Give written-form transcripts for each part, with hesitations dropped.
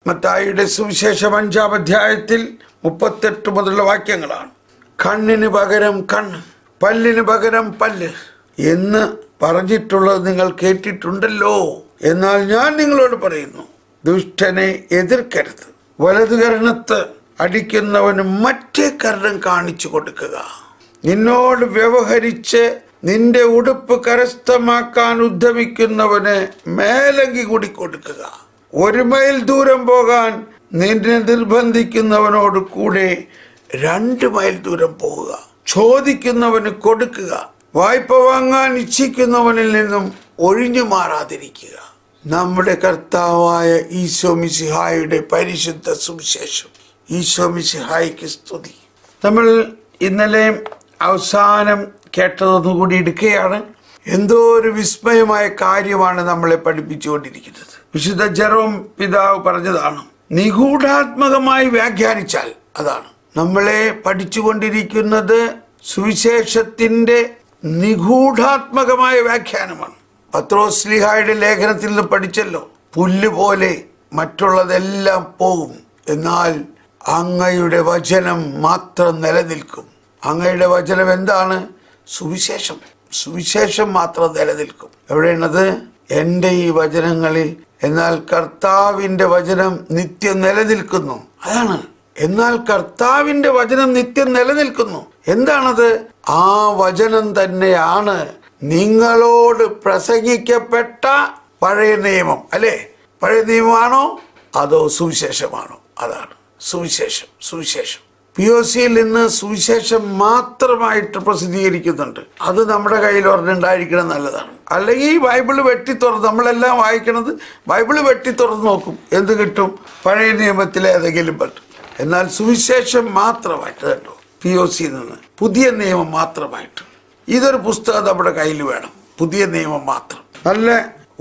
മത്തായിയുടെ സുവിശേഷം 5-ാം അധ്യായത്തിൽ 38 മുതലുള്ള വാക്യങ്ങളാണ്. കണ്ണിന് പകരം കണ്ണ്, പല്ലിന് പകരം പല്ല് എന്ന് പറഞ്ഞിട്ടുള്ളത് നിങ്ങൾ കേട്ടിട്ടുണ്ടല്ലോ. എന്നാൽ ഞാൻ നിങ്ങളോട് പറയുന്നു, ദുഷ്ടനെ എതിർക്കരുത്. വലതുകരണത്ത് അടിക്കുന്നവന് മറ്റേ കരണം കാണിച്ചു കൊടുക്കുക. നിന്നോട് വ്യവഹരിച്ച് നിന്റെ ഉടുപ്പ് കരസ്ഥമാക്കാൻ ഉദ്യമിക്കുന്നവന് മേലങ്കി കൂടി കൊടുക്കുക. 1 മൈൽ ദൂരം പോകാൻ നിന്നെ നിർബന്ധിക്കുന്നവനോട് കൂടെ 2 മൈൽ ദൂരം പോവുക. ചോദിക്കുന്നവന് കൊടുക്കുക. വായ്പ വാങ്ങാൻ ഇച്ഛിക്കുന്നവനിൽ നിന്നും ഒഴിഞ്ഞു മാറാതിരിക്കുക. നമ്മുടെ കർത്താവായ ഈശോ മിശിഹായുടെ പരിശുദ്ധ സുവിശേഷം. ഈശോ മിശിഹായ്ക്ക് സ്തുതി. നമ്മൾ ഇന്നലെ അവസാനം കേട്ടതൊന്നുകൂടി എടുക്കുകയാണ്. എന്തോ ഒരു വിസ്മയമായ കാര്യമാണ് നമ്മളെ പഠിപ്പിച്ചുകൊണ്ടിരിക്കുന്നത്. വിശുദ്ധ ജെറോം പിതാവ് പറഞ്ഞതാണ്, നിഗൂഢാത്മകമായി വ്യാഖ്യാനിച്ചാൽ. അതാണ് നമ്മളെ പഠിച്ചുകൊണ്ടിരിക്കുന്നത്. സുവിശേഷത്തിന്റെ നിഗൂഢാത്മകമായ വ്യാഖ്യാനമാണ്. പത്രോസ് ശ്ലീഹായുടെ ലേഖനത്തിൽ നിന്ന് പഠിച്ചല്ലോ, പുല്ല് പോലെ മറ്റുള്ളതെല്ലാം പോകും, എന്നാൽ അങ്ങയുടെ വചനം മാത്രം നിലനിൽക്കും. അങ്ങയുടെ വചനം എന്താണ്? സുവിശേഷം. സുവിശേഷം മാത്രം നിലനിൽക്കും. എവിടെയാണത്? എൻ്റെ ഈ വചനങ്ങളിൽ. എന്നാൽ കർത്താവിൻ്റെ വചനം നിത്യം നിലനിൽക്കുന്നു. അതാണ്. എന്നാൽ കർത്താവിൻ്റെ വചനം നിത്യം നിലനിൽക്കുന്നു. എന്താണത്? ആ വചനം തന്നെയാണ് നിങ്ങളോട് പ്രസംഗിക്കപ്പെട്ട പഴയ നിയമം. അല്ലേ? പഴയ നിയമമാണോ അതോ സുവിശേഷമാണോ? അതാണ് സുവിശേഷം. സുവിശേഷം POCയിൽ നിന്ന് സുവിശേഷം മാത്രമായിട്ട് പ്രസിദ്ധീകരിക്കുന്നുണ്ട്. അത് നമ്മുടെ കയ്യിൽ ഒരെണ്ണുണ്ടായിരിക്കണം, നല്ലതാണ്. അല്ലെങ്കിൽ ബൈബിള് വെട്ടി തുറന്ന്, നമ്മളെല്ലാം വായിക്കണത് ബൈബിള് വെട്ടി തുറന്ന് നോക്കും, എന്ത് കിട്ടും? പഴയ നിയമത്തിലെ ഏതെങ്കിലും പറ്റും. എന്നാൽ സുവിശേഷം മാത്രമായിട്ട് കണ്ടോ, POCയിൽ നിന്ന് പുതിയ നിയമം മാത്രമായിട്ട്. ഇതൊരു പുസ്തകം നമ്മുടെ കയ്യിൽ വേണം. പുതിയ നിയമം മാത്രം. നല്ല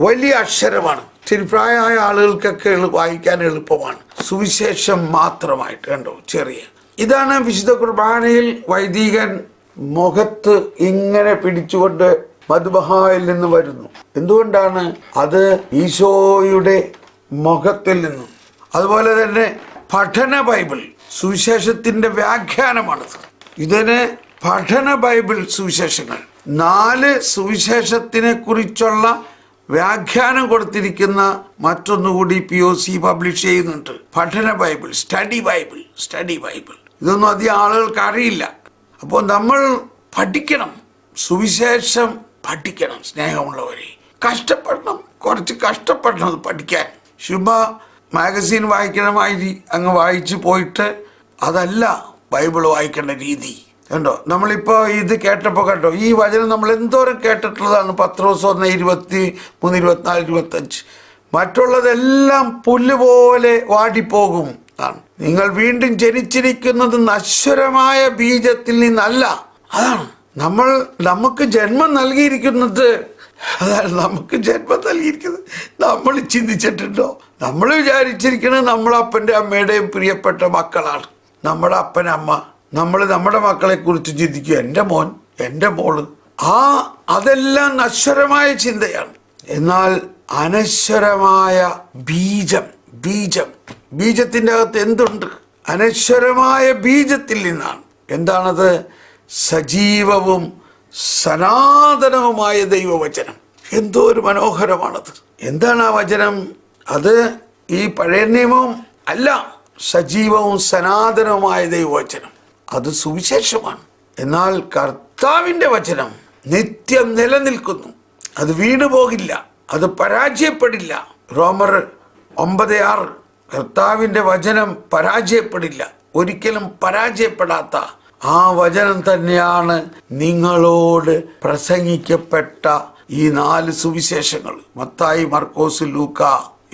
വലിയ അക്ഷരമാണ്. ഇച്ചിരി പ്രായമായ ആളുകൾക്കൊക്കെ വായിക്കാൻ എളുപ്പമാണ്. സുവിശേഷം മാത്രമായിട്ട് കണ്ടോ, ചെറിയ. ഇതാണ് വിശുദ്ധ കുർബാനയിൽ വൈദികൻ മുഖത്ത് ഇങ്ങനെ പിടിച്ചുകൊണ്ട് മദ്ബഹായിൽ നിന്ന് വരുന്നു. എന്തുകൊണ്ടാണ്? അത് ഈശോയുടെ മുഖത്തിൽ നിന്നും. അതുപോലെ തന്നെ പഠന ബൈബിൾ സുവിശേഷത്തിന്റെ വ്യാഖ്യാനമാണത്. ഇതിന് പഠന ബൈബിൾ സുവിശേഷങ്ങൾ 4 സുവിശേഷത്തിനെ കുറിച്ചുള്ള വ്യാഖ്യാനം കൊടുത്തിരിക്കുന്ന മറ്റൊന്നുകൂടി POC പബ്ലിഷ് ചെയ്യുന്നുണ്ട്. പഠന Bible, study Bible. Study Bible ഇതൊന്നും അധികം ആളുകൾക്ക് അറിയില്ല. അപ്പോൾ നമ്മൾ പഠിക്കണം, സുവിശേഷം പഠിക്കണം. സ്നേഹമുള്ളവരെ, കഷ്ടപ്പെടണം, കുറച്ച് കഷ്ടപ്പെടണം അത് പഠിക്കാൻ. ശുഭ മാഗസീൻ വായിക്കണമായി അങ്ങ് വായിച്ചു പോയിട്ട് അതല്ല ബൈബിൾ വായിക്കേണ്ട രീതി. കണ്ടോ, നമ്മളിപ്പോൾ ഇത് കേട്ടപ്പോൾ കണ്ടോ, ഈ വചനം നമ്മൾ എന്തോരം കേട്ടിട്ടുള്ളതാണ്. പത്രോസ് 1:23, 24, 25. മറ്റുള്ളതെല്ലാം പുല്ല് പോലെ വാടിപ്പോകും ആണ്. നിങ്ങൾ വീണ്ടും ജനിച്ചിരിക്കുന്നത് നശ്വരമായ ബീജത്തിൽ നിന്നല്ല. അതാണ് നമുക്ക് ജന്മം നൽകിയിരിക്കുന്നത്. അതാണ് നമുക്ക് ജന്മം നൽകിയിരിക്കുന്നത്. നമ്മൾ ചിന്തിച്ചിട്ടുണ്ടോ? നമ്മൾ വിചാരിച്ചിരിക്കുന്നത് നമ്മളപ്പൻ്റെ അമ്മയുടെയും പ്രിയപ്പെട്ട മക്കളാണ്. നമ്മുടെ അപ്പൻ അമ്മ. നമ്മൾ നമ്മുടെ മക്കളെ കുറിച്ച് ചിന്തിക്കുക, എൻ്റെ മോൻ, എൻ്റെ മോള്. അതെല്ലാം നശ്വരമായ ചിന്തയാണ്. എന്നാൽ അനശ്വരമായ ബീജത്തിൻ്റെ അകത്ത് എന്തുണ്ട്? അനശ്വരമായ ബീജത്തിൽ നിന്നാണ്. എന്താണത്? സജീവവും സനാതനവുമായ ദൈവവചനം. എന്തോ ഒരു മനോഹരമാണത്. എന്താണ് ആ വചനം? അത് ഈ പഴയ നിയമവും അല്ല, സജീവവും സനാതനവുമായ ദൈവവചനം. അത് സുവിശേഷമാണ്. എന്നാൽ കർത്താവിൻ്റെ വചനം നിത്യം നിലനിൽക്കുന്നു. അത് വീണു പോകില്ല, അത് പരാജയപ്പെടില്ല. റോമർ 9:6. കർത്താവിൻ്റെ വചനം പരാജയപ്പെടില്ല. ഒരിക്കലും പരാജയപ്പെടാത്ത ആ വചനം തന്നെയാണ് നിങ്ങളോട് പ്രസംഗിക്കപ്പെട്ട ഈ 4 സുവിശേഷങ്ങൾ. മത്തായി, മർക്കോസ്, ലൂക്ക,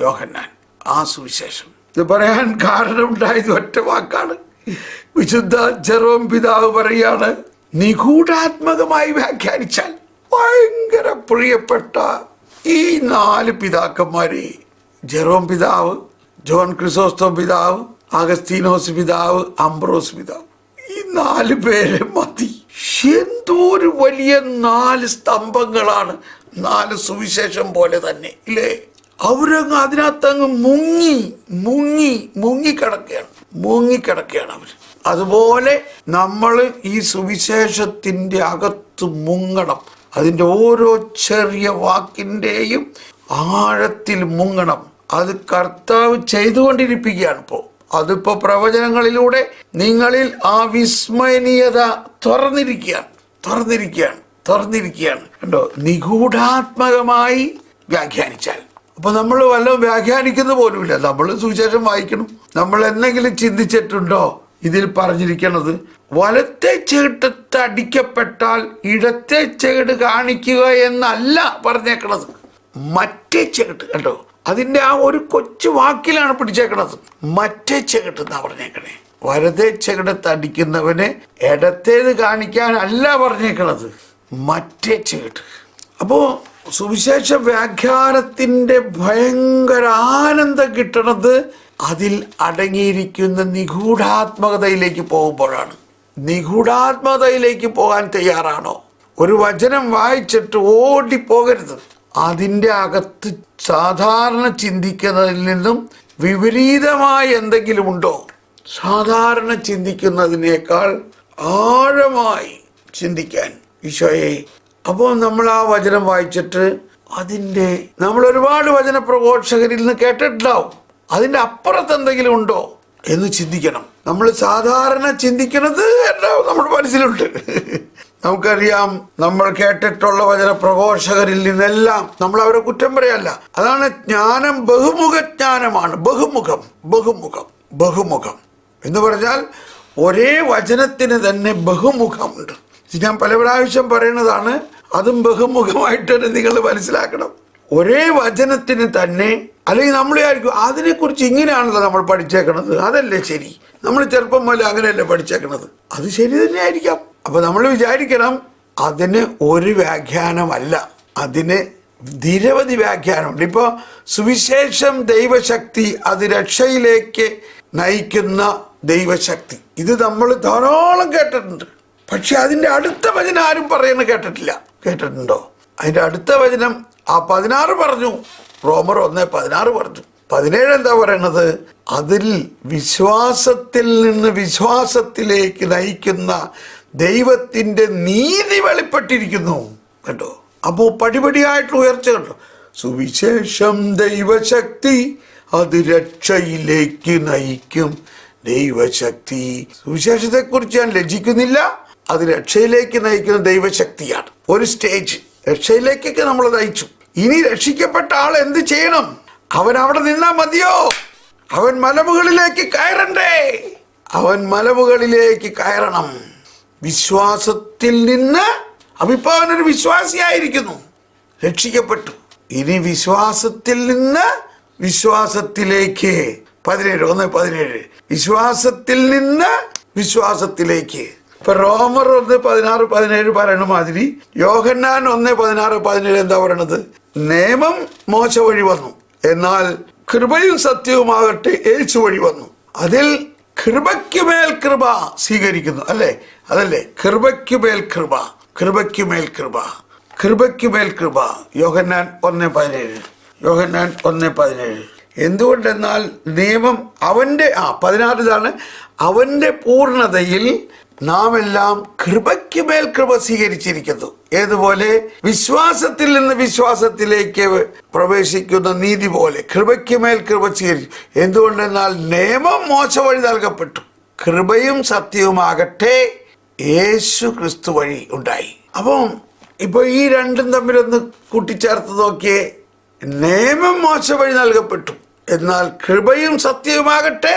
യോഹന്നാൻ. ആ സുവിശേഷം. ഇത് പറയാൻ കാരണമുണ്ടായത് ഒറ്റ വാക്കാണ്. വിശുദ്ധ ജെറോം പിതാവ് പറയാണ്, നിഗൂഢാത്മകമായി വ്യാഖ്യാനിച്ചാൽ. ഭയങ്കര പ്രിയപ്പെട്ട ഈ 4 പിതാക്കന്മാരെ, ജെറോം പിതാവ്, ജോൺ ക്രിസോസ്റ്റം പിതാവ്, അഗസ്തീനോസ് പിതാവ്, അംബ്രോസ് പിതാവ്, ഈ 4 പേരെ മതി. എന്തോ ഒരു വലിയ 4 സ്തംഭങ്ങളാണ്. 4 സുവിശേഷം പോലെ തന്നെ, ഇല്ലേ? അവരങ്ങ് അതിനകത്തങ്ങ് മുങ്ങിക്കിടക്കുകയാണ് അവർ. അതുപോലെ നമ്മൾ ഈ സുവിശേഷത്തിൻ്റെ അകത്ത് മുങ്ങണം. അതിൻ്റെ ഓരോ ചെറിയ വാക്കിൻ്റെയും ആഴത്തിൽ മുങ്ങണം. അത് കർത്താവ് ചെയ്തുകൊണ്ടിരിക്കുകയാണ്. അതിപ്പോൾ പ്രവചനങ്ങളിലൂടെ നിങ്ങളിൽ ആ വിസ്മയനീയത തുറന്നിരിക്കുകയാണ് കണ്ടോ. നിഗൂഢാത്മകമായി വ്യാഖ്യാനിച്ചാൽ, അപ്പൊ നമ്മൾ വല്ലതും വ്യാഖ്യാനിക്കുന്ന പോലുമില്ല. നമ്മൾ സുവിശേഷം വായിക്കണം. നമ്മൾ എന്തെങ്കിലും ചിന്തിച്ചിട്ടുണ്ടോ ഇതിൽ പറഞ്ഞിരിക്കുന്നത്? വലത്തെ ചേട്ടത്ത് അടിക്കപ്പെട്ടാൽ ഇടത്തെ ചേട് കാണിക്കുക എന്നല്ല പറഞ്ഞേക്കണത്. മറ്റേ ചേട്ട് കണ്ടോ, അതിൻ്റെ ആ ഒരു കൊച്ചു വാക്കിലാണ് പിടിച്ചേക്കണത്. മറ്റേ ചെകിട്ട് എന്നാ പറഞ്ഞേക്കണേ. വലതേ ചെകിടത്ത് അടിക്കുന്നവന് ഇടത്തേത് കാണിക്കാനല്ല പറഞ്ഞേക്കണത്, മറ്റേ ചെകിട്ട്. അപ്പോ സുവിശേഷ വ്യാഖ്യാനത്തിന്റെ ഭയങ്കര ആനന്ദം കിട്ടണത് അതിൽ അടങ്ങിയിരിക്കുന്ന നിഗൂഢാത്മകതയിലേക്ക് പോകുമ്പോഴാണ്. നിഗൂഢാത്മകതയിലേക്ക് പോകാൻ തയ്യാറാണോ? ഒരു വചനം വായിച്ചിട്ട് ഓടിപ്പോകരുത്. അതിൻ്റെ അകത്ത് സാധാരണ ചിന്തിക്കുന്നതിൽ നിന്നും വിപരീതമായ എന്തെങ്കിലും ഉണ്ടോ? സാധാരണ ചിന്തിക്കുന്നതിനേക്കാൾ ആഴമായി ചിന്തിക്കാൻ ഈശോയെ. അപ്പോൾ നമ്മൾ ആ വചനം വായിച്ചിട്ട് നമ്മൾ ഒരുപാട് വചന പ്രഘോഷകരിൽ നിന്ന് കേട്ടിട്ടുണ്ടാവും. അതിൻ്റെ അപ്പുറത്ത് എന്തെങ്കിലും ഉണ്ടോ എന്ന് ചിന്തിക്കണം. നമ്മൾ സാധാരണ ചിന്തിക്കുന്നത് എല്ലാം നമ്മുടെ മനസ്സിലുണ്ട്. നമുക്കറിയാം, നമ്മൾ കേട്ടിട്ടുള്ള വചന പ്രഘോഷകരിൽ നിന്നെല്ലാം നമ്മൾ അവരെ കുറ്റം പറയല്ല. അതാണ് ജ്ഞാനം. ബഹുമുഖജ്ഞാനമാണ്. ബഹുമുഖം എന്ന് പറഞ്ഞാൽ ഒരേ വചനത്തിന് തന്നെ ബഹുമുഖമുണ്ട്. ഞാൻ പല പ്രാവശ്യം പറയുന്നതാണ്. അതും ബഹുമുഖമായിട്ട് തന്നെ നിങ്ങൾ മനസ്സിലാക്കണം. ഒരേ വചനത്തിന് തന്നെ, അല്ലെങ്കിൽ നമ്മൾ വിചാരിക്കും അതിനെക്കുറിച്ച് ഇങ്ങനെയാണല്ലോ നമ്മൾ പഠിച്ചേക്കണത്, അതല്ലേ ശരി, നമ്മൾ ചെറുപ്പം മുതൽ അങ്ങനെയല്ലേ പഠിച്ചേക്കണത്, അത് ശരി തന്നെ ആയിരിക്കാം. അപ്പൊ നമ്മൾ വിചാരിക്കണം അതിന് ഒരു വ്യാഖ്യാനമല്ല, അതിന് നിരവധി വ്യാഖ്യാനമുണ്ട്. ഇപ്പോൾ സുവിശേഷം ദൈവശക്തി, അത് രക്ഷയിലേക്ക് നയിക്കുന്ന ദൈവശക്തി, ഇത് നമ്മൾ ധാരാളം കേട്ടിട്ടുണ്ട്. പക്ഷെ അതിൻ്റെ അടുത്ത വചനം ആരും പറയുന്നത് കേട്ടിട്ടുണ്ടോ? അതിൻ്റെ അടുത്ത വചനം ആ 16 പറഞ്ഞു. റോമർ 1:16 പറഞ്ഞു. 17 എന്താ പറയണത്? അതിൽ വിശ്വാസത്തിൽ നിന്ന് വിശ്വാസത്തിലേക്ക് നയിക്കുന്ന ദൈവത്തിൻ്റെ നീതി വെളിപ്പെട്ടിരിക്കുന്നു. കണ്ടോ? അപ്പോൾ പടിപടിയായിട്ട് ഉയർച്ച കണ്ടോ. സുവിശേഷം ദൈവശക്തി, അത് രക്ഷയിലേക്ക് നയിക്കും ദൈവശക്തി. സുവിശേഷത്തെക്കുറിച്ച് ഞാൻ ലജ്ജിക്കുന്നില്ല. അത് രക്ഷയിലേക്ക് നയിക്കുന്ന ദൈവശക്തിയാണ്. ഒരു സ്റ്റേജ് രക്ഷയിലേക്കൊക്കെ നമ്മൾ നയിച്ചു. ഇനി രക്ഷിക്കപ്പെട്ട ആൾ എന്ത് ചെയ്യണം? അവൻ അവിടെ നിന്നാ മതിയോ? അവൻ മലമുകളിലേക്ക് കയറണ്ടേ? അവൻ മലമുകളിലേക്ക് കയറണം. വിശ്വാസത്തിൽ നിന്ന്. അപ്പൊ അവനൊരു വിശ്വാസിയായിരിക്കുന്നു, രക്ഷിക്കപ്പെട്ടു. ഇനി വിശ്വാസത്തിൽ നിന്ന് വിശ്വാസത്തിലേക്ക്. 1:17 വിശ്വാസത്തിൽ നിന്ന് വിശ്വാസത്തിലേക്ക്. ഇപ്പൊ റോമർ 1:16-17 പറയണ മാതിരി യോഹന്നാൻ 1:16-17 എന്താ പറയണത്? നിയമം മോശ വഴി വന്നു, എന്നാൽ കൃപയും സത്യവുമാകട്ടെ യേശു വഴി വന്നു. അതിൽ കൃപയ്ക്കുമേൽ കൃപ സ്വീകരിക്കുന്നു. അതല്ലേ കൃപയ്ക്കുമേൽ കൃപ, കൃപയ്ക്കുമേൽ കൃപ, കൃപയ്ക്കുമേൽ കൃപ. യോഹന്നാൻ 1:17 എന്തുകൊണ്ടെന്നാൽ നിയമം അവന്റെ 16 അവന്റെ പൂർണ്ണതയിൽ നാം എല്ലാം കൃപയ്ക്കുമേൽ കൃപ സ്വീകരിച്ചിരിക്കുന്നു. ഏതുപോലെ? വിശ്വാസത്തിൽ നിന്ന് വിശ്വാസത്തിലേക്ക് പ്രവേശിക്കുന്ന നീതി പോലെ കൃപയ്ക്കുമേൽ കൃപ സ്വീകരിച്ചു. എന്തുകൊണ്ടെന്നാൽ നിയമം മോശ വഴി നൽകപ്പെട്ടു, കൃപയും സത്യവുമാകട്ടെ യേശു ക്രിസ്തു വഴി ഉണ്ടായി. അപ്പം ഇപ്പൊ ഈ രണ്ടും തമ്മിലൊന്ന് കൂട്ടിച്ചേർത്ത് നോക്കിയേ. നിയമം മോശ വഴി നൽകപ്പെട്ടു, എന്നാൽ കൃപയും സത്യവുമാകട്ടെ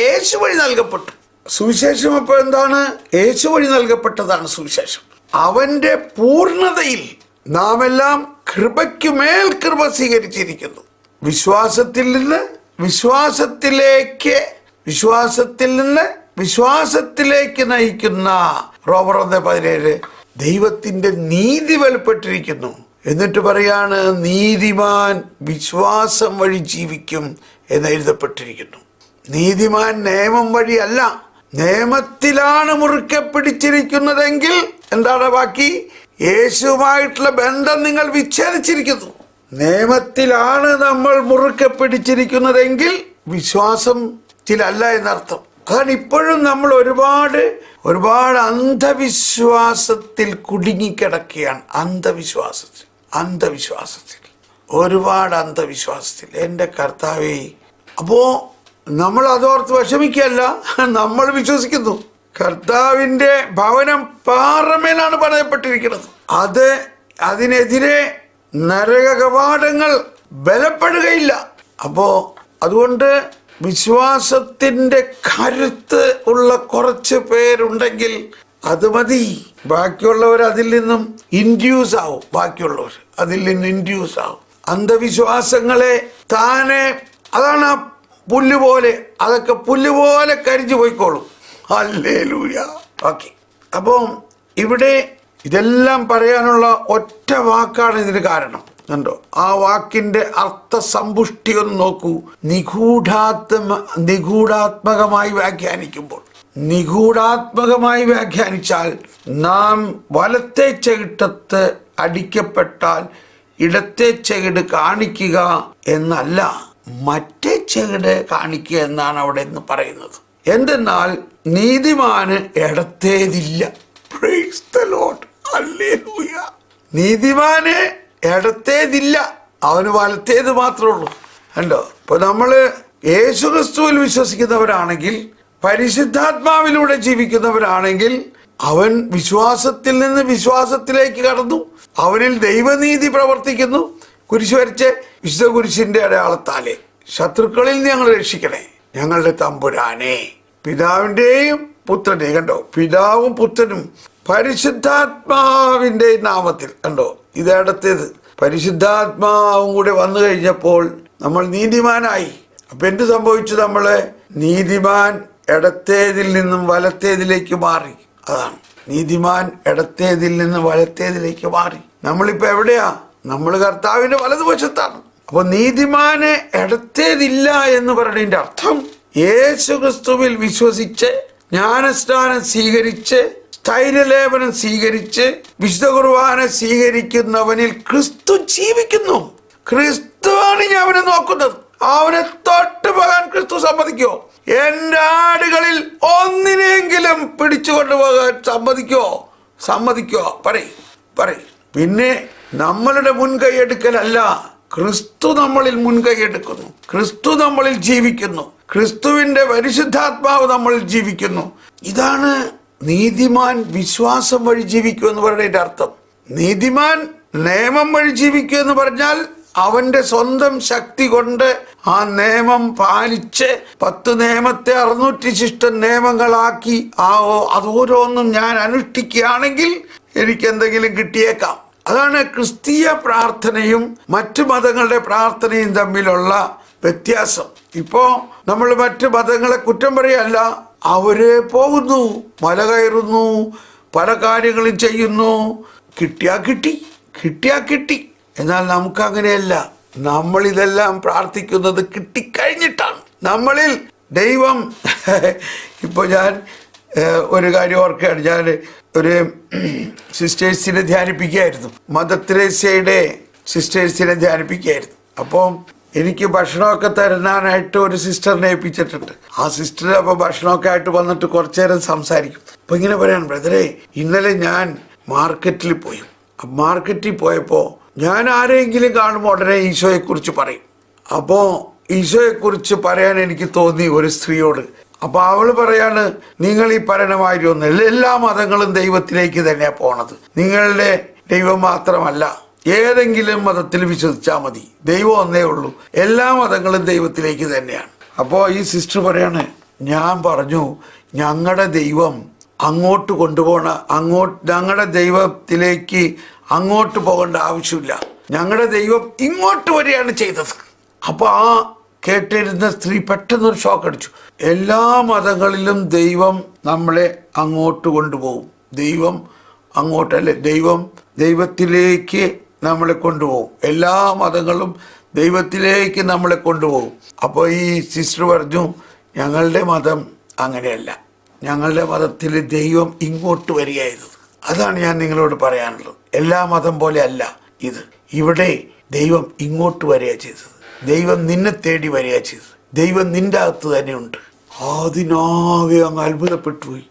യേശു വഴി നൽകപ്പെട്ടു. സുവിശേഷം അപ്പോൾ എന്താണ്? യേശു വഴി നൽകപ്പെട്ടതാണ് സുവിശേഷം. അവന്റെ പൂർണ്ണതയിൽ നാം എല്ലാം കൃപയ്ക്കുമേൽ കൃപ സ്വീകരിച്ചിരിക്കുന്നു. വിശ്വാസത്തിൽ നിന്ന് വിശ്വാസത്തിലേക്ക്, വിശ്വാസത്തിൽ നിന്ന് വിശ്വാസത്തിലേക്ക് നയിക്കുന്ന റോമർ 1:17 ദൈവത്തിന്റെ നീതി വെളിപ്പെട്ടിരിക്കുന്നു. എന്നിട്ട് പറയാണ്, നീതിമാൻ വിശ്വാസം വഴി ജീവിക്കും എന്ന് എഴുതപ്പെട്ടിരിക്കുന്നു. നീതിമാൻ നിയമം വഴിയല്ല, നിയമത്തിലാണ് മുറുക്കെ പിടിച്ചിരിക്കുന്നതെങ്കിൽ എന്താണ് ബാക്കി? യേശുവുമായിട്ടുള്ള ബന്ധം നിങ്ങൾ വിച്ഛേദിച്ചിരിക്കുന്നു. നിയമത്തിലാണ് നമ്മൾ മുറുക്കെ പിടിച്ചിരിക്കുന്നതെങ്കിൽ വിശ്വാസത്തിലല്ല എന്നർത്ഥം. അതാണ് ഇപ്പോഴും നമ്മൾ ഒരുപാട് അന്ധവിശ്വാസത്തിൽ കുടുങ്ങിക്കിടക്കുകയാണ്. അന്ധവിശ്വാസത്തിൽ ഒരുപാട് അന്ധവിശ്വാസത്തിൽ. എൻ്റെ കർത്താവേ, അപ്പോ നമ്മൾ അതോർത്ത് വിഷമിക്കല്ല, നമ്മൾ വിശ്വസിക്കുന്നു കർത്താവിൻ്റെ ഭവനം പാറമേലാണ് പണിയപ്പെട്ടിരിക്കുന്നത്. അതിനെതിരെ നരക കവാടങ്ങൾ ബലപ്പെടുകയില്ല. അപ്പോ അതുകൊണ്ട് വിശ്വാസത്തിൻ്റെ കരുത്ത് ഉള്ള കുറച്ച് പേരുണ്ടെങ്കിൽ അത് മതി. ബാക്കിയുള്ളവർ അതിൽ നിന്നും ഇൻഡ്യൂസ് ആവും. അന്ധവിശ്വാസങ്ങളെ താനെ, അതാണ് ആ പുല്ലുപോലെ, അതൊക്കെ പുല്ലുപോലെ കരിഞ്ഞു പോയിക്കോളും. ഹല്ലേലൂയ. ഓക്കെ, അപ്പം ഇവിടെ ഇതെല്ലാം പറയാനുള്ള ഒറ്റ വാക്കാണ് ഇതിന് കാരണം. കണ്ടോ, ആ വാക്കിന്റെ അർത്ഥസമ്പുഷ്ടി ഒന്ന് നോക്കൂ. നിഗൂഢാത്മകമായി വ്യാഖ്യാനിച്ചാൽ നാം വലത്തെ ചെകിട്ടത്ത് അടിക്കപ്പെട്ടാൽ ഇടത്തെ ചെകിട് കാണിക്കുക എന്നല്ല, മറ്റേ ചെകിട് കാണിക്കുക എന്നാണ് അവിടെ നിന്ന് പറയുന്നത്. എന്തെന്നാൽ നീതിമാന് ഇടത്തേതില്ല. Praise the Lord. ഹല്ലേലൂയ. നീതിമാന് ഇടത്തേതില്ല, അവന് വലത്തേത് മാത്രമേ ഉള്ളൂ. കണ്ടോ, ഇപ്പൊ നമ്മള് യേശുക്രിസ്തുവിൽ വിശ്വസിക്കുന്നവരാണെങ്കിൽ, പരിശുദ്ധാത്മാവിലൂടെ ജീവിക്കുന്നവരാണെങ്കിൽ, അവൻ വിശ്വാസത്തിൽ നിന്ന് വിശ്വാസത്തിലേക്ക് കടന്നു. അവനിൽ ദൈവനീതി പ്രവർത്തിക്കുന്നു. കുരിശ് വരച്ച് വിശുദ്ധ കുരിശിന്റെ അടയാളത്താലെ ശത്രുക്കളിൽ ഞങ്ങൾ രക്ഷിക്കണേ ഞങ്ങളുടെ തമ്പുരാനെ. പിതാവിന്റെയും പുത്രന്റെയും, കണ്ടോ, പിതാവും പുത്രനും പരിശുദ്ധാത്മാവിന്റെ നാമത്തിൽ. കണ്ടോ, ഇതടത്തേത് പരിശുദ്ധാത്മാവും കൂടെ വന്നു കഴിഞ്ഞപ്പോൾ നമ്മൾ നീതിമാനായി. അപ്പൊ എന്ത് സംഭവിച്ചു? നമ്മള് നീതിമാൻ ഇടത്തേതിൽ നിന്നും വലത്തേതിലേക്ക് മാറി. അതാണ് നീതിമാൻ ഇടത്തേതിൽ നിന്ന് വലത്തേതിലേക്ക് മാറി. നമ്മളിപ്പോ എവിടെയാ? നമ്മൾ കർത്താവിന്റെ വലതുവശത്താണ്. അപ്പൊ നീതിമാന് ഇടത്തേതില്ല എന്ന് പറയുന്നതിന്റെ അർത്ഥം, യേശുക്രിസ്തുവിൽ വിശ്വസിച്ച് ജ്ഞാനസ്നാനം സ്വീകരിച്ച് സ്ഥൈര്യലേപനം സ്വീകരിച്ച് വിശുദ്ധ കുർബാന സ്വീകരിക്കുന്നവനിൽ ക്രിസ്തു ജീവിക്കുന്നു. ക്രിസ്തുവാണ് ഞാൻ അവനെ നോക്കുന്നത്. അവനെ തൊട്ട് പോകാൻ ക്രിസ്തു സമ്മതിക്കോ? എന്റെ ആടുകളിൽ ഒന്നിനെങ്കിലും പിടിച്ചു കൊണ്ടുപോകാൻ സമ്മതിക്കോ? പറയും. പിന്നെ നമ്മളുടെ മുൻകൈ എടുക്കലല്ല, ക്രിസ്തു നമ്മളിൽ മുൻകൈ എടുക്കുന്നു. ക്രിസ്തു നമ്മളിൽ ജീവിക്കുന്നു. ക്രിസ്തുവിന്റെ പരിശുദ്ധാത്മാവ് നമ്മളിൽ ജീവിക്കുന്നു. ഇതാണ് നീതിമാൻ വിശ്വാസം വഴി ജീവിക്കൂ എന്ന് പറയുന്നതിന്റെ അർത്ഥം. നീതിമാൻ നിയമം വഴി ജീവിക്കൂ എന്ന് പറഞ്ഞാൽ അവന്റെ സ്വന്തം ശക്തി കൊണ്ട് ആ നിയമം പാലിച്ച് 10 നിയമത്തെ 600 നിയമങ്ങളാക്കി അതോരോന്നും ഞാൻ അനുഷ്ഠിക്കുകയാണെങ്കിൽ എനിക്ക് എന്തെങ്കിലും കിട്ടിയേക്കാം. അതാണ് ക്രിസ്തീയ പ്രാർത്ഥനയും മറ്റു മതങ്ങളുടെ പ്രാർത്ഥനയും തമ്മിലുള്ള വ്യത്യാസം. ഇപ്പോ നമ്മൾ മറ്റു മതങ്ങളെ കുറ്റം പറയല്ല. അവര് പോകുന്നു, മല കയറുന്നു, പല കാര്യങ്ങളും ചെയ്യുന്നു. കിട്ടിയാ കിട്ടി. എന്നാൽ നമുക്ക് അങ്ങനെയല്ല. നമ്മൾ ഇതെല്ലാം പ്രാർത്ഥിക്കുന്നത് കിട്ടിക്കഴിഞ്ഞിട്ടാണ്. നമ്മളിൽ ദൈവം ഇപ്പൊ ഞാൻ ഒരു കാര്യം ഓർക്കുകയാണ്. ഞാൻ ഒരു സിസ്റ്റേഴ്സിനെ ധ്യാനിപ്പിക്കുകയായിരുന്നു. മദർ തെരേസയുടെ സിസ്റ്റേഴ്സിനെ ധ്യാനിപ്പിക്കുകയായിരുന്നു. അപ്പം എനിക്ക് ഭക്ഷണമൊക്കെ തരുന്നാനായിട്ട് ഒരു സിസ്റ്ററിനെ ഏൽപ്പിച്ചിട്ടുണ്ട്. ആ സിസ്റ്റർ അപ്പൊ ഭക്ഷണമൊക്കെ ആയിട്ട് വന്നിട്ട് കുറച്ചു നേരം സംസാരിക്കും. അപ്പൊ ഇങ്ങനെ പറയാണ്, ബ്രദറെ, ഇന്നലെ ഞാൻ മാർക്കറ്റിൽ പോയപ്പോ ഞാൻ ആരെങ്കിലും കാണുമ്പോൾ ഉടനെ ഈശോയെ കുറിച്ച് പറയും. അപ്പോ ഈശോയെ കുറിച്ച് പറയാൻ എനിക്ക് തോന്നി ഒരു സ്ത്രീയോട്. അപ്പൊ അവള് പറയാണ്, നിങ്ങൾ ഈ പറയണമായിരുന്നില്ല, എല്ലാ മതങ്ങളും ദൈവത്തിലേക്ക് തന്നെയാ പോണത്. നിങ്ങളുടെ ദൈവം മാത്രമല്ല, ഏതെങ്കിലും മതത്തിൽ വിശ്വസിച്ചാൽ മതി, ദൈവം ഒന്നേ ഉള്ളൂ, എല്ലാ മതങ്ങളും ദൈവത്തിലേക്ക് തന്നെയാണ്. അപ്പോ ഈ സിസ്റ്റർ പറയാണ്, ഞാൻ പറഞ്ഞു ഞങ്ങളുടെ ദൈവം അങ്ങോട്ട് ഞങ്ങളുടെ ദൈവത്തിലേക്ക് അങ്ങോട്ട് പോകേണ്ട ആവശ്യമില്ല, ഞങ്ങളുടെ ദൈവം ഇങ്ങോട്ട് വരികയാണ് ചെയ്തത്. അപ്പൊ ആ കേട്ടിരുന്ന സ്ത്രീ പെട്ടെന്നൊരു ഷോക്ക് അടിച്ചു. എല്ലാ മതങ്ങളിലും ദൈവം നമ്മളെ അങ്ങോട്ട് കൊണ്ടുപോകും. ദൈവം അങ്ങോട്ടല്ലേ, ദൈവത്തിലേക്ക് നമ്മളെ കൊണ്ടുപോകും. എല്ലാ മതങ്ങളും ദൈവത്തിലേക്ക് നമ്മളെ കൊണ്ടുപോകും. അപ്പോൾ ഈ സിസ്റ്റർ പറഞ്ഞു, ഞങ്ങളുടെ മതം അങ്ങനെയല്ല, ഞങ്ങളുടെ മതത്തിൽ ദൈവം ഇങ്ങോട്ട് വരികയായിരുന്നു. അതാണ് ഞാൻ നിങ്ങളോട് പറയാനുള്ളത്. എല്ലാ മതം പോലെ അല്ല ഇത്. ഇവിടെ ദൈവം ഇങ്ങോട്ട് വരിക ചെയ്തത്. ദൈവം നിന്നെ തേടി വരിക ചെയ്തത്. ദൈവം നിന്റെ അകത്ത് തന്നെയുണ്ട്. അതിനാകെ അങ്ങ് അത്ഭുതപ്പെട്ടു പോയി.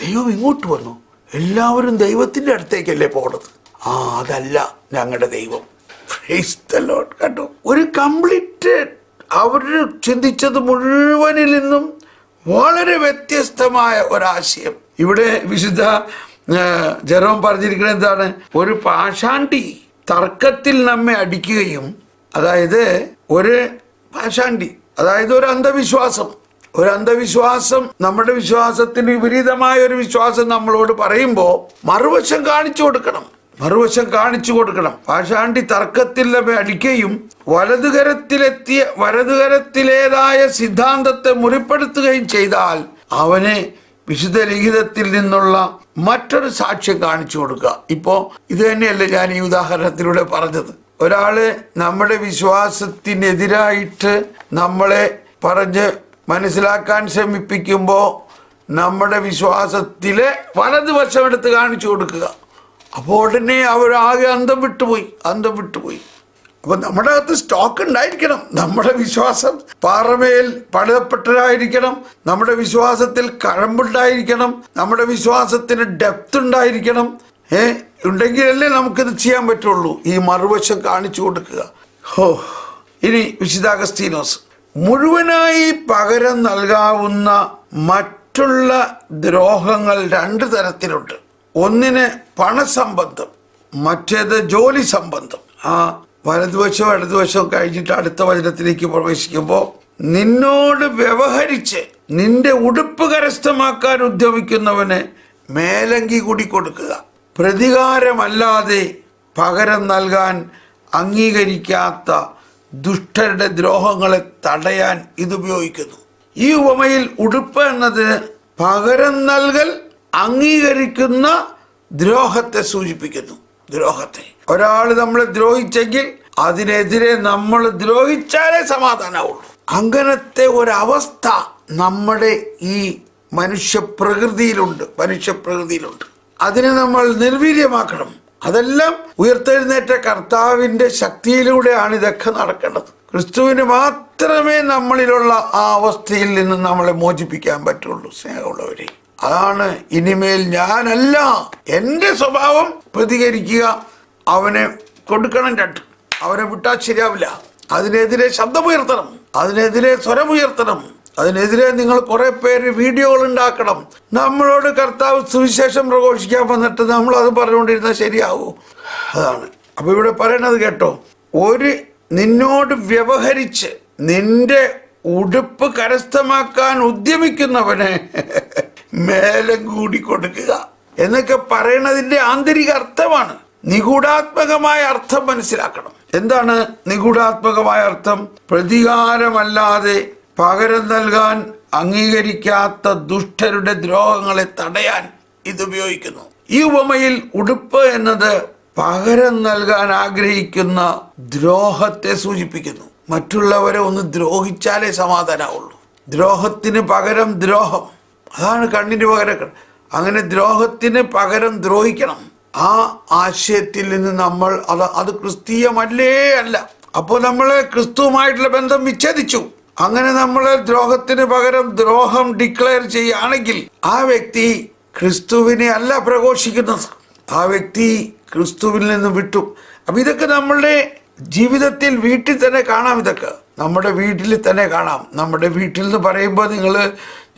ദൈവം ഇങ്ങോട്ട് വന്നു. എല്ലാവരും ദൈവത്തിന്റെ അടുത്തേക്കല്ലേ പോണത്. അതല്ല ഞങ്ങളുടെ ദൈവം. കണ്ടോ, ഒരു കംപ്ലീറ്റ് അവർ ചിന്തിച്ചത് മുഴുവനിൽ നിന്നും വളരെ വ്യത്യസ്തമായ ഒരാശയം. ഇവിടെ വിശുദ്ധ ജെറോം പറഞ്ഞിരിക്കുന്നത് എന്താണ്? ഒരു പാഷാണ്ടി തർക്കത്തിൽ നമ്മെ അടിക്കുകയും, അതായത് ഒരു പാഷാണ്ടി, അതായത് ഒരു അന്ധവിശ്വാസം നമ്മുടെ വിശ്വാസത്തിന് വിപരീതമായ ഒരു വിശ്വാസം നമ്മളോട് പറയുമ്പോൾ മറുവശം കാണിച്ചു കൊടുക്കണം. പാഷാണ്ടി തർക്കത്തിൽ നമ്മെ അടിക്കുകയും വലതുകരത്തിലേതായ സിദ്ധാന്തത്തെ മുറിപ്പെടുത്തുകയും ചെയ്താൽ അവനെ വിശുദ്ധ ലിഖിതത്തിൽ നിന്നുള്ള മറ്റൊരു സാക്ഷ്യം കാണിച്ചു കൊടുക്കുക. ഇപ്പോ ഇത് തന്നെയല്ലേ ഞാൻ ഈ ഉദാഹരണത്തിലൂടെ പറഞ്ഞത്. ഒരാള് നമ്മുടെ വിശ്വാസത്തിനെതിരായിട്ട് നമ്മളെ പറഞ്ഞ് മനസ്സിലാക്കാൻ ശ്രമിപ്പിക്കുമ്പോൾ നമ്മുടെ വിശ്വാസത്തിലെ വലതുവശം എടുത്ത് കാണിച്ചു കൊടുക്കുക. അപ്പോൾ ഉടനെ അവരാകെ അന്തം വിട്ടുപോയി. അപ്പൊ നമ്മുടെ അകത്ത് സ്റ്റോക്ക് ഉണ്ടായിരിക്കണം. നമ്മുടെ വിശ്വാസം പാറമേൽ പണിതപ്പെട്ടതായിരിക്കണം. നമ്മുടെ വിശ്വാസത്തിൽ കഴമ്പുണ്ടായിരിക്കണം. നമ്മുടെ വിശ്വാസത്തിന് ഡെപ്ത് ഉണ്ടായിരിക്കണം. ഉണ്ടെങ്കിലല്ലേ നമുക്കിത് ചെയ്യാൻ പറ്റുള്ളൂ. ഈ മറുവശം കാണിച്ചു കൊടുക്കുക. ഇനി വിശുദ്ധ അഗസ്തീനോസ്, മുഴുവനായി പകരം നൽകാവുന്ന മറ്റുള്ള ദ്രോഹങ്ങൾ 2 തരത്തിലുണ്ട്. ഒന്നിന് പണസംബന്ധം, മറ്റേത് ജോലി സംബന്ധം. വലതുവശവും ഇടതുവശവും കഴിഞ്ഞിട്ട് അടുത്ത വചനത്തിലേക്ക് പ്രവേശിക്കുമ്പോൾ, നിന്നോട് വ്യവഹരിച്ച് നിന്റെ ഉടുപ്പ് കരസ്ഥമാക്കാൻ ഉദ്യമിക്കുന്നവന് മേലങ്കി കൂടി കൊടുക്കുക. പ്രതികാരമല്ലാതെ പകരം നൽകാൻ അംഗീകരിക്കാത്ത ദുഷ്ടരുടെ ദ്രോഹങ്ങളെ തടയാൻ ഇതുപയോഗിക്കുന്നു. ഈ ഉപമയിൽ ഉടുപ്പ് എന്നതിന് പകരം നൽകൽ അംഗീകരിക്കുന്ന ദ്രോഹത്തെ സൂചിപ്പിക്കുന്നു. ഒരാൾ നമ്മളെ ദ്രോഹിച്ചെങ്കിൽ അതിനെതിരെ നമ്മൾ ദ്രോഹിച്ചാലേ സമാധാനമുള്ളൂ. അങ്ങനത്തെ ഒരവസ്ഥ നമ്മുടെ ഈ മനുഷ്യപ്രകൃതിയിലുണ്ട്. അതിനെ നമ്മൾ നിർവീര്യമാക്കണം. അതെല്ലാം ഉയർത്തെഴുന്നേറ്റ കർത്താവിന്റെ ശക്തിയിലൂടെയാണ് ഇതൊക്കെ നടക്കേണ്ടത്. ക്രിസ്തുവിന് മാത്രമേ നമ്മളിലുള്ള ആ അവസ്ഥയിൽ നിന്ന് നമ്മളെ മോചിപ്പിക്കാൻ പറ്റുള്ളൂ. സ്നേഹമുള്ളവരെ, അതാണ് ഇനിമേൽ ഞാനല്ല, എൻ്റെ സ്വഭാവം പ്രതികരിക്കുക. അവനെ കൊടുക്കണം 2. അവനെ വിട്ടാൽ ശരിയാവില്ല. അതിനെതിരെ ശബ്ദമുയർത്തണം, അതിനെതിരെ സ്വരമുയർത്തണം, അതിനെതിരെ നിങ്ങൾ കുറെ പേര് വീഡിയോകൾ ഉണ്ടാക്കണം. നമ്മളോട് കർത്താവ് സുവിശേഷം പ്രഘോഷിക്കാൻ വന്നിട്ട് നമ്മൾ അത് പറഞ്ഞുകൊണ്ടിരുന്നാൽ ശരിയാവൂ? അതാണ്. അപ്പൊ ഇവിടെ പറയണത് കേട്ടോ, നിന്നോട് വ്യവഹരിച്ച് നിന്റെ ഉടുപ്പ് കരസ്ഥമാക്കാൻ ഉദ്യമിക്കുന്നവനെ മേലം കൂടി കൊടുക്കുക എന്നൊക്കെ പറയണതിന്റെ ആന്തരിക അർത്ഥമാണ്. നിഗൂഢാത്മകമായ അർത്ഥം മനസ്സിലാക്കണം. എന്താണ് നിഗൂഢാത്മകമായ അർത്ഥം? പ്രതികാരമല്ലാതെ പകരം നൽകാൻ അംഗീകരിക്കാത്ത ദുഷ്ടരുടെ ദ്രോഹങ്ങളെ തടയാൻ ഇതുപയോഗിക്കുന്നു. ഈ ഉപമയിൽ ഉടുപ്പ് എന്നത് പകരം നൽകാൻ ആഗ്രഹിക്കുന്ന ദ്രോഹത്തെ സൂചിപ്പിക്കുന്നു. മറ്റുള്ളവരെ ഒന്ന് ദ്രോഹിച്ചാലേ സമാധാനമുള്ളൂ. ദ്രോഹത്തിന് പകരം ദ്രോഹം, അതാണ് കണ്ണിന് പകരം. അങ്ങനെ ദ്രോഹത്തിന് പകരം ദ്രോഹിക്കണം. ആ ആശയത്തിൽ നിന്ന് നമ്മൾ അത് ക്രിസ്തീയമല്ലേ അല്ല. അപ്പോൾ നമ്മളെ ക്രിസ്തുവുമായിട്ടുള്ള ബന്ധം വിച്ഛേദിച്ചു. അങ്ങനെ നമ്മൾ ദ്രോഹത്തിന് പകരം ദ്രോഹം ഡിക്ലെയർ ചെയ്യുകയാണെങ്കിൽ ആ വ്യക്തി ക്രിസ്തുവിനെ അല്ല പ്രഘോഷിക്കുന്നത്. ആ വ്യക്തി ക്രിസ്തുവിൽ നിന്ന് വിട്ടു. അപ്പൊ ഇതൊക്കെ നമ്മളുടെ ജീവിതത്തിൽ വീട്ടിൽ തന്നെ കാണാം. ഇതൊക്കെ നമ്മുടെ വീട്ടിൽ തന്നെ കാണാം. നമ്മുടെ വീട്ടിൽ എന്ന് പറയുമ്പോൾ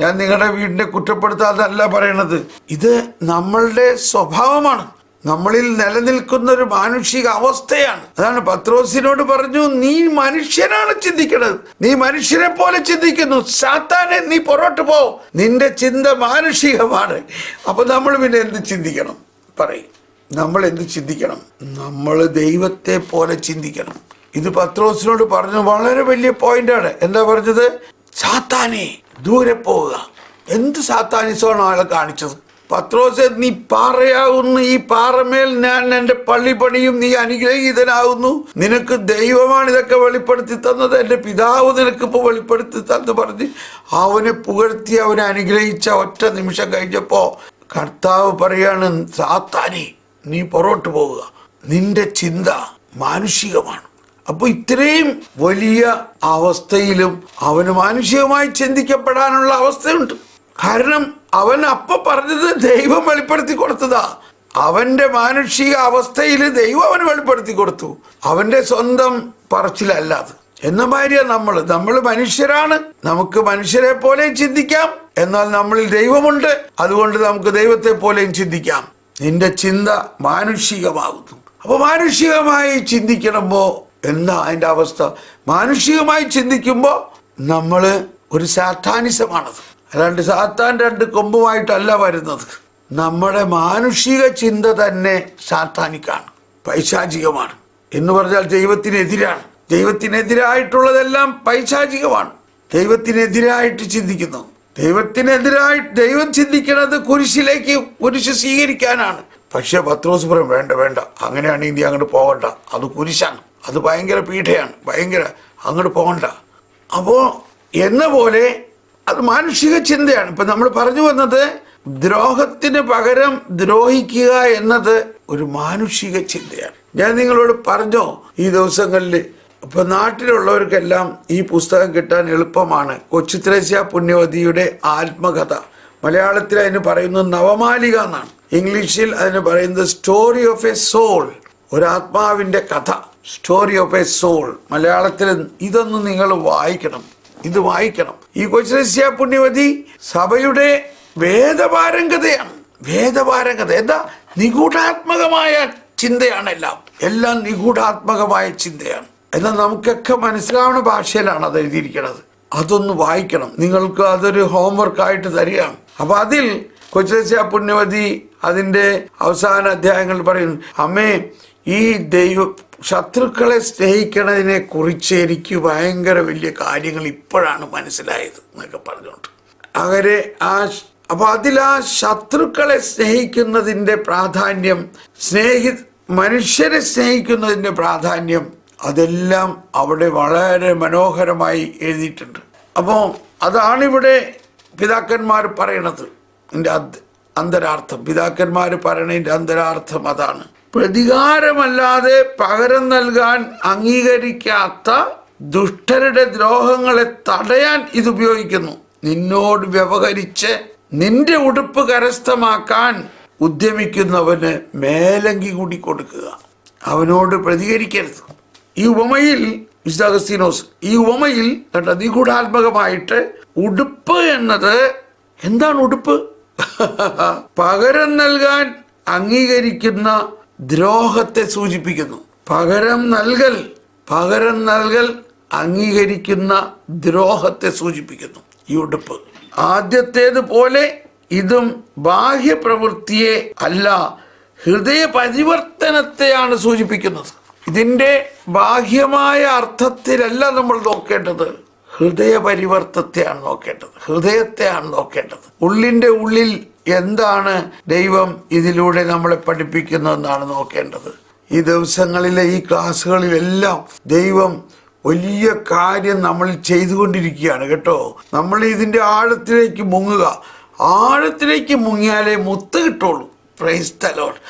ഞാൻ നിങ്ങളുടെ വീടിനെ കുറ്റപ്പെടുത്താതല്ല പറയണത്. ഇത് നമ്മളുടെ സ്വഭാവമാണ്. നമ്മളിൽ നിലനിൽക്കുന്ന ഒരു മാനുഷിക അവസ്ഥയാണ്. അതാണ് പത്രോസിനോട് പറഞ്ഞു, നീ മനുഷ്യനാണ് ചിന്തിക്കുന്നത്, നീ മനുഷ്യനെ പോലെ ചിന്തിക്കുന്നു, സാത്താനെ നീ പുറോട്ട് പോ, നിന്റെ ചിന്ത മാനുഷികമാണ്. അപ്പൊ നമ്മൾ പിന്നെ എന്ത് ചിന്തിക്കണം? പറയും, നമ്മൾ എന്ത് ചിന്തിക്കണം? നമ്മൾ ദൈവത്തെ പോലെ ചിന്തിക്കണം. ഇത് പത്രോസിനോട് പറഞ്ഞു വളരെ വലിയ പോയിന്റാണ്. എന്താ പറഞ്ഞത്? സാത്താനെ ദൂരെ പോവുക. എന്ത് സാത്താനിസമാണ് ആളെ കാണിച്ചത്? പത്രോസെ, നീ പാറയാകുന്നു, ഈ പാറമേൽ ഞാൻ എൻ്റെ പള്ളി പണിയും, നീ അനുഗ്രഹീതനാകുന്നു, നിനക്ക് ദൈവമാണ് ഇതൊക്കെ വെളിപ്പെടുത്തി തന്നത്, എൻ്റെ പിതാവ് നിനക്കിപ്പോൾ വെളിപ്പെടുത്തി തന്നു പറഞ്ഞ് അവനെ പുകഴ്ത്തി അവനെ അനുഗ്രഹിച്ച ഒറ്റ നിമിഷം കഴിഞ്ഞപ്പോ കർത്താവ് പറയാണ്, സാത്താനെ നീ പുറകോട്ട് പോവുക, നിന്റെ ചിന്ത മാനുഷികമാണ്. അപ്പോൾ ഇത്രയും വലിയ അവസ്ഥയിലും അവന് മാനുഷികമായി ചിന്തിക്കപ്പെടാനുള്ള അവസ്ഥയുണ്ട്. കാരണം അവൻ പറഞ്ഞത് ദൈവം വെളിപ്പെടുത്തി കൊടുത്തതാ. അവന്റെ മാനുഷിക അവസ്ഥയിൽ ദൈവം അവന് വെളിപ്പെടുത്തി കൊടുത്തു, അവന്റെ സ്വന്തം പറച്ചിലല്ലാതെ. എന്ന മാതിരിയാ നമ്മൾ മനുഷ്യരാണ്, നമുക്ക് മനുഷ്യരെ പോലെയും ചിന്തിക്കാം, എന്നാൽ നമ്മളിൽ ദൈവമുണ്ട്, അതുകൊണ്ട് നമുക്ക് ദൈവത്തെ പോലെയും ചിന്തിക്കാം. നിന്റെ ചിന്ത മാനുഷികമാകുന്നു. അപ്പൊ മാനുഷികമായി ചിന്തിക്കണമ്പോ എന്താ അതിന്റെ അവസ്ഥ? മാനുഷികമായി ചിന്തിക്കുമ്പോ നമ്മള് ഒരു സാത്താനിസമാണത്. അല്ലാണ്ട് സാത്താൻ രണ്ട് കൊമ്പുമായിട്ടല്ല വരുന്നത്. നമ്മുടെ മാനുഷിക ചിന്ത തന്നെ സാത്താനിക്കാണ്, പൈശാചികമാണ്. എന്ന് പറഞ്ഞാൽ ദൈവത്തിനെതിരാണ്. ദൈവത്തിനെതിരായിട്ടുള്ളതെല്ലാം പൈശാചികമാണ്. ദൈവത്തിനെതിരായിട്ട് ചിന്തിക്കുന്നു. ദൈവം ചിന്തിക്കുന്നത് കുരിശ് സ്വീകരിക്കാനാണ്. പക്ഷെ പത്രോസ് പറയും വേണ്ട വേണ്ട, അങ്ങനെയാണെങ്കിൽ നീ അങ്ങോട്ട് പോകണ്ട, അത് കുരിശാണ്, അത് ഭയങ്കര പീഠയാണ്, അങ്ങോട്ട് പോകണ്ട. അപ്പോ എന്ന പോലെ അത് മാനുഷിക ചിന്തയാണ്. ഇപ്പൊ നമ്മൾ പറഞ്ഞു വന്നത് ദ്രോഹത്തിന് പകരം ദ്രോഹിക്കുക എന്നത് ഒരു മാനുഷിക ചിന്തയാണ്. ഞാൻ നിങ്ങളോട് പറഞ്ഞോ ഈ ദിവസങ്ങളിൽ ഇപ്പൊ നാട്ടിലുള്ളവർക്കെല്ലാം ഈ പുസ്തകം കിട്ടാൻ എളുപ്പമാണ്. കൊച്ചു ത്രേസ്യ പുണ്യവതിയുടെ ആത്മകഥ. മലയാളത്തിൽ അതിന് പറയുന്നത് നവമാലിക എന്നാണ്, ഇംഗ്ലീഷിൽ അതിന് പറയുന്നത് സ്റ്റോറി ഓഫ് എ സോൾ, ഒരാത്മാവിന്റെ കഥ, സ്റ്റോറി ഓഫ് എ സോൾ. മലയാളത്തിൽ ഇതൊന്നും നിങ്ങൾ വായിക്കണം, ഇത് വായിക്കണം. ഈ കൊച്ചു ത്രേസ്യ പുണ്യവതി സഭയുടെ വേദപാരംഗതയാണ്. വേദപാരംഗത എന്താ? നിഗൂഢാത്മകമായ ചിന്തയാണ്. എല്ലാം നിഗൂഢാത്മകമായ ചിന്തയാണ്. എന്നാൽ നമുക്കൊക്കെ മനസ്സിലാവുന്ന ഭാഷയിലാണ് അത് എഴുതിയിരിക്കുന്നത്. അതൊന്ന് വായിക്കണം. നിങ്ങൾക്ക് അതൊരു ഹോംവർക്കായിട്ട് തരികയാണ്. അപ്പൊ അതിൽ കൊച്ചു ത്രേസ്യ പുണ്യവതി അതിന്റെ അവസാന അധ്യായങ്ങൾ പറയുന്നു, അമ്മേ, ഈ ശത്രുക്കളെ സ്നേഹിക്കണതിനെ കുറിച്ച് എനിക്ക് ഭയങ്കര വലിയ കാര്യങ്ങൾ ഇപ്പോഴാണ് മനസ്സിലായത് എന്നൊക്കെ പറഞ്ഞുകൊണ്ട് അവരെ അപ്പൊ അതിൽ ആ ശത്രുക്കളെ സ്നേഹിക്കുന്നതിന്റെ പ്രാധാന്യം, മനുഷ്യരെ സ്നേഹിക്കുന്നതിന്റെ പ്രാധാന്യം, അതെല്ലാം അവിടെ വളരെ മനോഹരമായി എഴുതിയിട്ടുണ്ട്. അപ്പോൾ അതാണിവിടെ പിതാക്കന്മാർ പറയണത്. എൻ്റെ അന്തരാർത്ഥം, പിതാക്കന്മാർ പറയണതിൻ്റെ അന്തരാർത്ഥം അതാണ്. പ്രതികാരമല്ലാതെ പകരം നൽകാൻ അംഗീകരിക്കാത്ത ദുഷ്ടരുടെ ദ്രോഹങ്ങളെ തടയാൻ ഇത് ഉപയോഗിക്കുന്നു. നിന്നോട് വ്യവഹരിച്ച് നിന്റെ ഉടുപ്പ് കരസ്ഥമാക്കാൻ ഉദ്യമിക്കുന്നവന് മേലങ്കി കൂടി കൊടുക്കുക, അവനോട് പ്രതികരിക്കരുത്. ഈ ഉപമയിൽ വിശുദ്ധ അഗസ്തീനോസ് ഈ ഉപമയിൽ നിഗൂഢാത്മകമായിട്ട് ഉടുപ്പ് എന്നത് എന്താണ്? ഉടുപ്പ് പകരം നൽകാൻ അംഗീകരിക്കുന്ന ദ്രോഹത്തെ സൂചിപ്പിക്കുന്നു. പകരം നൽകൽ അംഗീകരിക്കുന്ന ദ്രോഹത്തെ സൂചിപ്പിക്കുന്നു ഈ ഉടുപ്പ്. ആദ്യത്തേത് പോലെ ഇതും ബാഹ്യപ്രവൃത്തിയെ അല്ല, ഹൃദയ പരിവർത്തനത്തെയാണ് സൂചിപ്പിക്കുന്നത്. ഇതിന്റെ ബാഹ്യമായ അർത്ഥത്തിലല്ല നമ്മൾ നോക്കേണ്ടത്, ഹൃദയ പരിവർത്തനത്തെയാണ് നോക്കേണ്ടത്, ഹൃദയത്തെയാണ് നോക്കേണ്ടത്. ഉള്ളിന്റെ ഉള്ളിൽ എന്താണ് ദൈവം ഇതിലൂടെ നമ്മളെ പഠിപ്പിക്കുന്നതെന്നാണ് നോക്കേണ്ടത്. ഈ ദിവസങ്ങളിലെ ഈ ക്ലാസ്സുകളിലെല്ലാം ദൈവം വലിയ കാര്യം നമ്മൾ ചെയ്തുകൊണ്ടിരിക്കുകയാണ് കേട്ടോ. നമ്മൾ ഇതിന്റെ ആഴത്തിലേക്ക് മുങ്ങുക. ആഴത്തിലേക്ക് മുങ്ങിയാലേ മുത്ത് കിട്ടുള്ളൂ. Price the Lord.